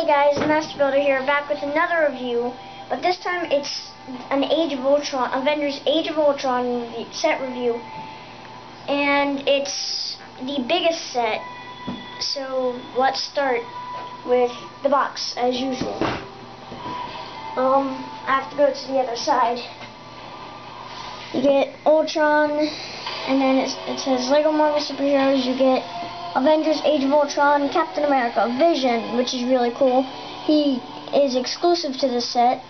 guys, Master Builder here, back with another review, but this time it's an Age of Ultron, Avengers Age of Ultron set review, and it's the biggest set, so let's start with the box, as usual. I have to go to the other side. You get Ultron, and then it says Lego Marvel Superheroes. You get Avengers Age of Ultron, Captain America, Vision, which is really cool. He is exclusive to this set.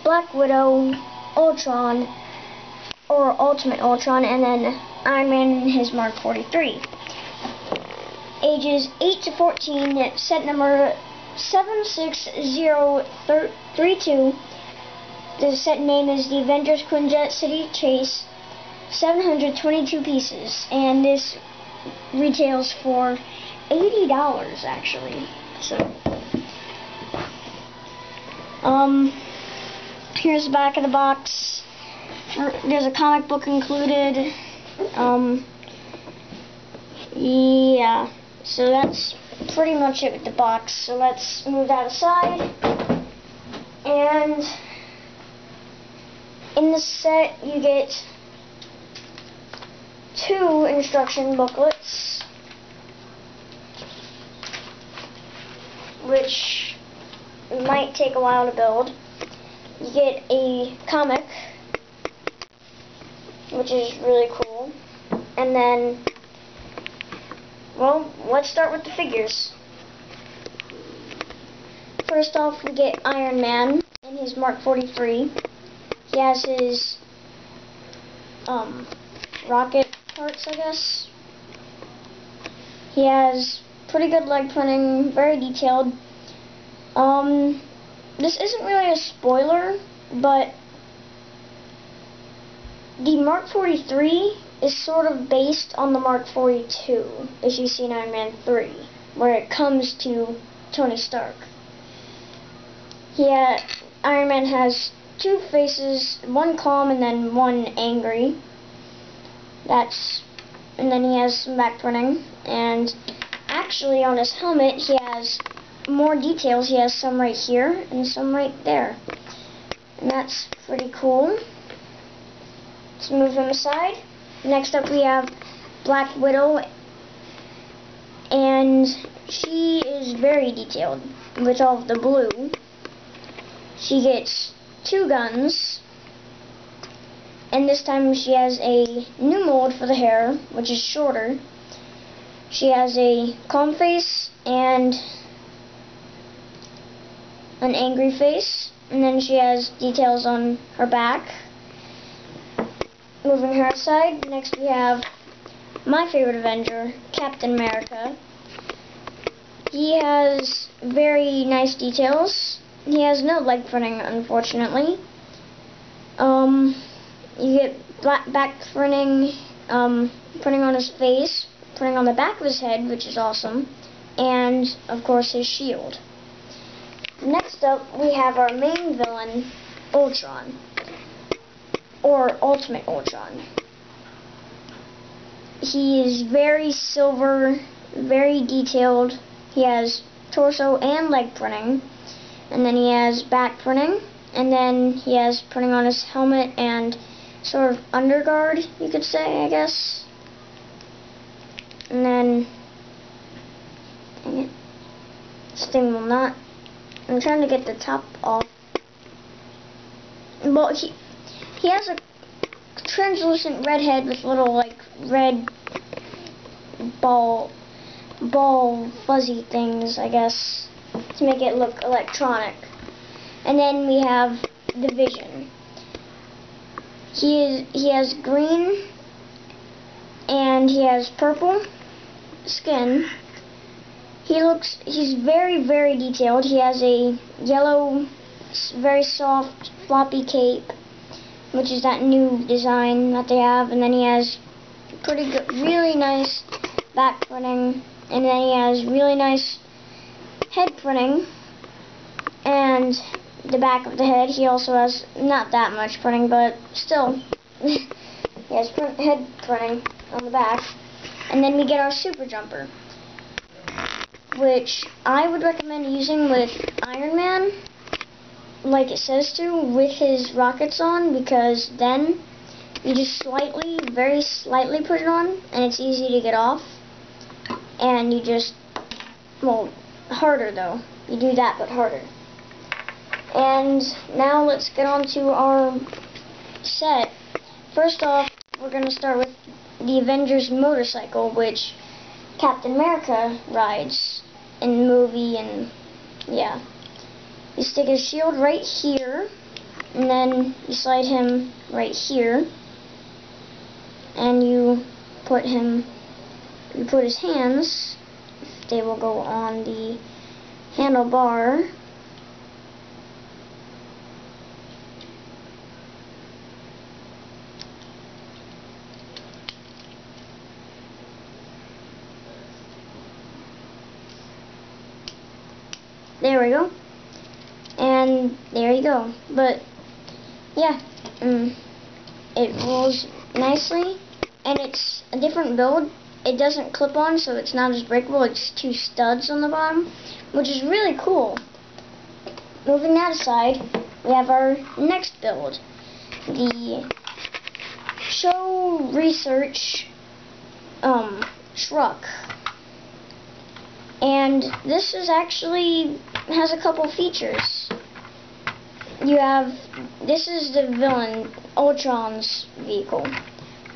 Black Widow, Ultron, or Ultimate Ultron, and then Iron Man and his Mark 43. Ages 8 to 14, set number 76032. The set name is the Avengers Quinjet City Chase. 722 pieces, and this retails for $80 actually. So here's the back of the box. There's a comic book included. Yeah, so that's pretty much it with the box. So let's move that aside. And in the set you get 2 instruction booklets, which might take a while to build. You get a comic, which is really cool. And then, well, let's start with the figures. First off, we get Iron Man in his Mark 43. He has his rocket parts, I guess. He has pretty good leg printing, very detailed. This isn't really a spoiler, but the Mark 43 is sort of based on the Mark 42, as you see in Iron Man 3, where it comes to Tony Stark. Iron Man has 2 faces, one calm and then one angry. And then he has some back printing, and actually on his helmet he has more details. He has some right here and some right there, and that's pretty cool. Let's move him aside. Next up we have Black Widow, and she is very detailed with all of the blue. She gets 2 guns. And this time she has a new mold for the hair, which is shorter. She has a calm face and an angry face. And then she has details on her back. Moving her aside, next we have my favorite Avenger, Captain America. He has very nice details. He has no leg printing, unfortunately. You get back printing, printing on his face, printing on the back of his head, which is awesome, and of course his shield. Next up, we have our main villain, Ultron, or Ultimate Ultron. He is very silver, very detailed. He has torso and leg printing, and then he has back printing, and then he has printing on his helmet and sort of underguard, you could say, I guess. And then, dang it, this thing will not. I'm trying to get the top off. Well, he has a translucent red head with little like red ball fuzzy things, I guess, to make it look electronic. And then we have the Vision. He has green and he has purple skin. He's very, very detailed. He has a yellow, very soft, floppy cape, which is that new design that they have. And then he has pretty good, really nice back printing. And then he has really nice head printing. And the back of the head, he also has not that much printing, but still, he has head printing on the back. And then we get our super jumper. which I would recommend using with Iron Man, like it says to, with his rockets on, because then you just slightly, very slightly put it on, and it's easy to get off. And you just, well, harder though. You do that, but harder. And now let's get on to our set. First off, we're going to start with the Avengers motorcycle, which Captain America rides in the movie, and yeah. You stick his shield right here, and then you slide him right here, and you put his hands, they will go on the handlebar. There we go. And there you go. But yeah, it rolls nicely, and it's a different build. It doesn't clip on, so it's not as breakable. It's 2 studs on the bottom, which is really cool. Moving that aside, we have our next build, the Show Research truck. And this is actually has a couple features. This is the villain, Ultron's vehicle.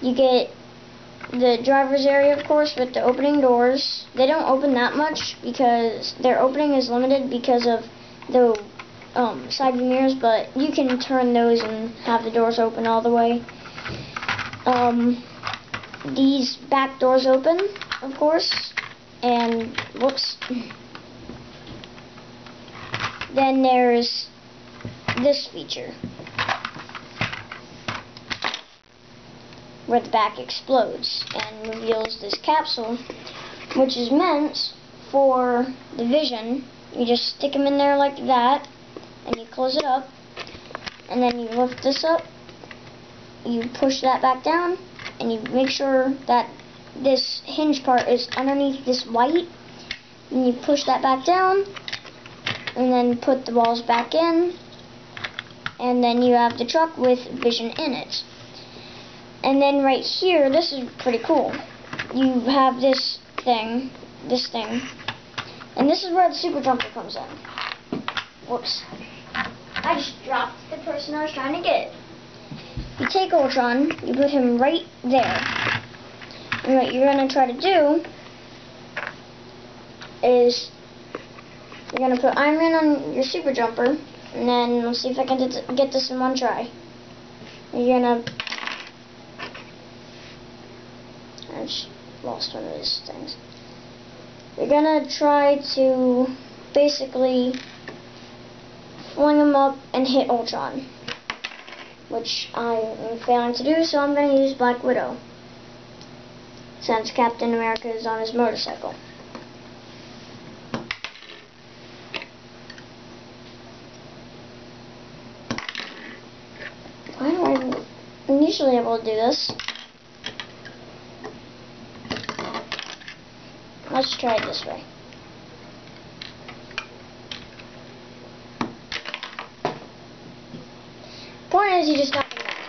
You get the driver's area, of course, with the opening doors. They don't open that much because their opening is limited because of the side view mirrors, but you can turn those and have the doors open all the way. These back doors open, of course. And whoops. Then there's this feature where the back explodes and reveals this capsule, which is meant for the Vision. You just stick him in there like that, and you close it up, and then you lift this up, you push that back down, and you make sure that this hinge part is underneath this white, and you push that back down, and then put the walls back in, and then you have the truck with Vision in it. And then right here, this is pretty cool. You have this thing, and this is where the super jumper comes in. Whoops. I just dropped the person I was trying to get. You take Ultron, you put him right there. And what you're going to try to do is you're going to put Iron Man on your super jumper, and then let's see if I can get this in one try. You're going to... I just lost one of these things. You're going to try to basically fling him up and hit Ultron, which I am failing to do, so I'm going to use Black Widow, since Captain America is on his motorcycle. I'm usually able to do this. Let's try it this way. Point is, you just knock him down.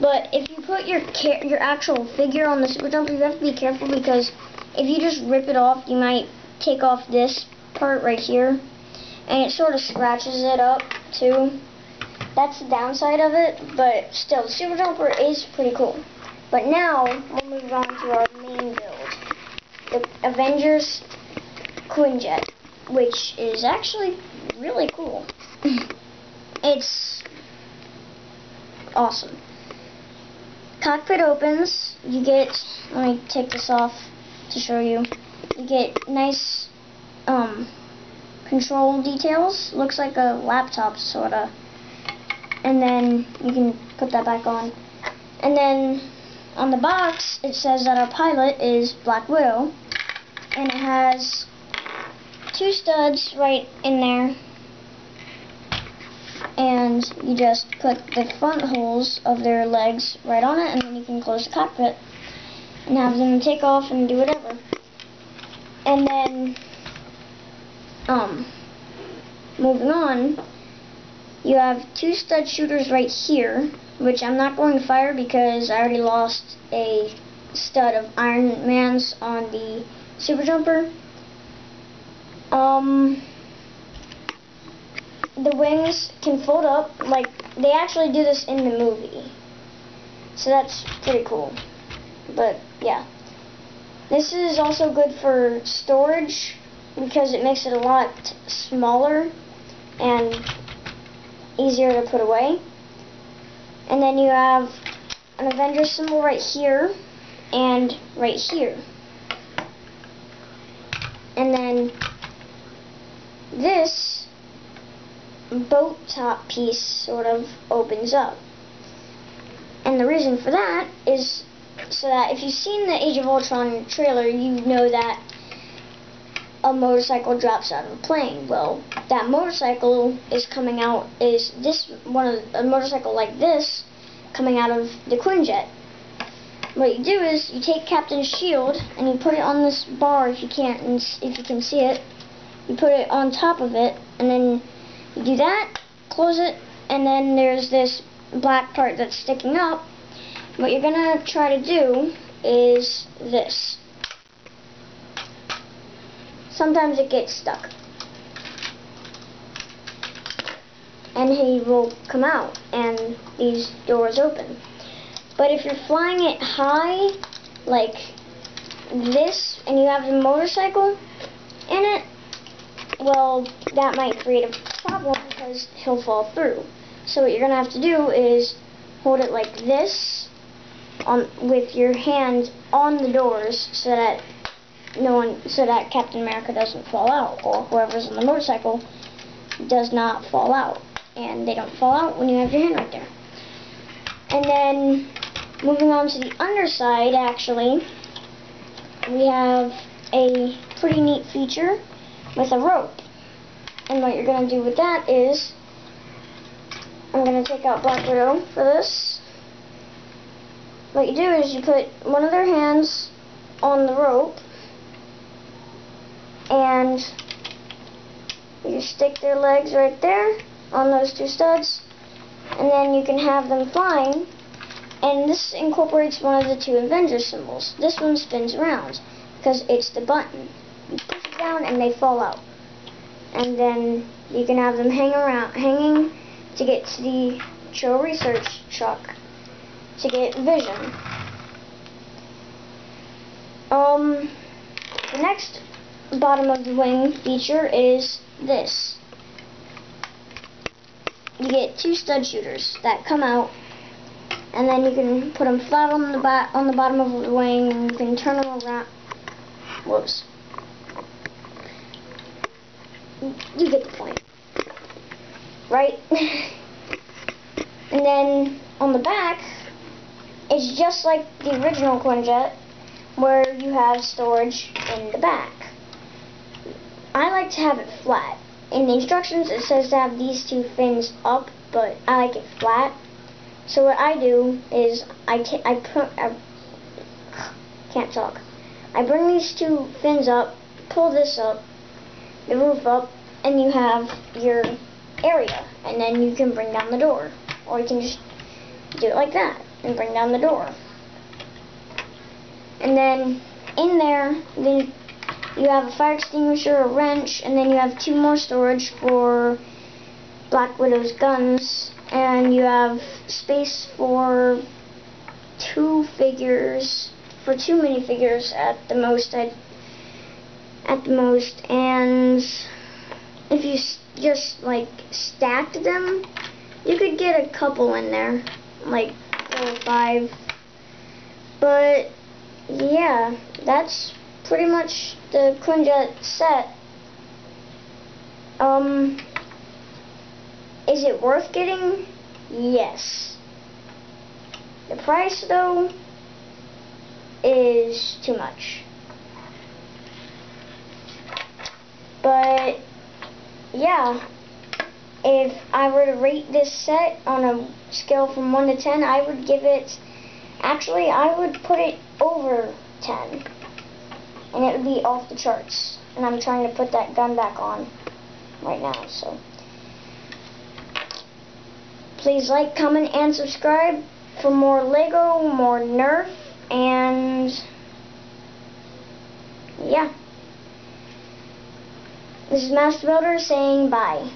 But if you put your actual figure on the super jumper, you have to be careful, because if you just rip it off, you might take off this part right here, and it sort of scratches it up too. That's the downside of it, but still, the super jumper is pretty cool. But now we'll move on to our main build, the Avengers Quinn jet, which is actually really cool. It's awesome. Cockpit opens, you get, let me take this off to show you, you get nice control details, looks like a laptop sorta, and then you can put that back on. And then on the box it says that our pilot is Black Widow, and it has 2 studs right in there, and you just put the front holes of their legs right on it, and then you can close the cockpit and have them take off and do whatever. And then, moving on, you have 2 stud shooters right here, which I'm not going to fire because I already lost a stud of Iron Man's on the Super Jumper. The wings can fold up, like, they actually do this in the movie. So that's pretty cool. But, yeah. This is also good for storage because it makes it a lot smaller and easier to put away. And then you have an Avengers symbol right here and right here. And then this boat top piece sort of opens up. And the reason for that is so that if you've seen the Age of Ultron trailer, you know that a motorcycle drops out of a plane. Well, that motorcycle is coming out, is this one of a motorcycle like this coming out of the Quinn jet. What you do is you take Captain's shield and you put it on this bar if you can see it. You put it on top of it, and then you do that, close it, and then there's this black part that's sticking up. What you're gonna try to do is this. Sometimes it gets stuck, and he will come out and these doors open. But if you're flying it high like this and you have the motorcycle in it, well, that might create a problem because he'll fall through. So what you're gonna have to do is hold it like this with your hand on the doors so that Captain America doesn't fall out, or whoever's on the motorcycle does not fall out, and they don't fall out when you have your hand right there. And then moving on to the underside, actually, we have a pretty neat feature with a rope. And what you're going to do with that is, I'm going to take out Black Widow for this. What you do is you put one of their hands on the rope, and you stick their legs right there on those 2 studs, and then you can have them flying. And this incorporates one of the 2 Avengers symbols. This one spins around because it's the button. You push it down and they fall out. And then you can have them hanging to get to the Cho research truck to get vision. The next bottom of the wing feature is this. You get 2 stud shooters that come out, and then you can put them flat on the bottom of the wing, and you can turn them around. Whoops. You get the point, right? And then on the back, it's just like the original Quinjet, where you have storage in the back. I like to have it flat. In the instructions, it says to have these 2 fins up, but I like it flat. So what I do is I can't talk. I bring these 2 fins up, pull this up, the roof up, and you have your area, and then you can bring down the door, or you can just do it like that and bring down the door. And then in there, then you have a fire extinguisher, a wrench, and then you have 2 more storage for Black Widow's guns, and you have space for 2 figures, for 2 minifigures at the most. And if you just like stacked them, you could get a couple in there, like 4 or 5. But yeah, that's pretty much the Quinjet set. Is it worth getting? Yes. The price, though, is too much. But yeah, if I were to rate this set on a scale from 1 to 10, I would give it, actually I would put it over 10. And it would be off the charts. And I'm trying to put that gun back on right now, so. Please like, comment, and subscribe for more Lego, more Nerf, and yeah. This is Master Builder saying bye.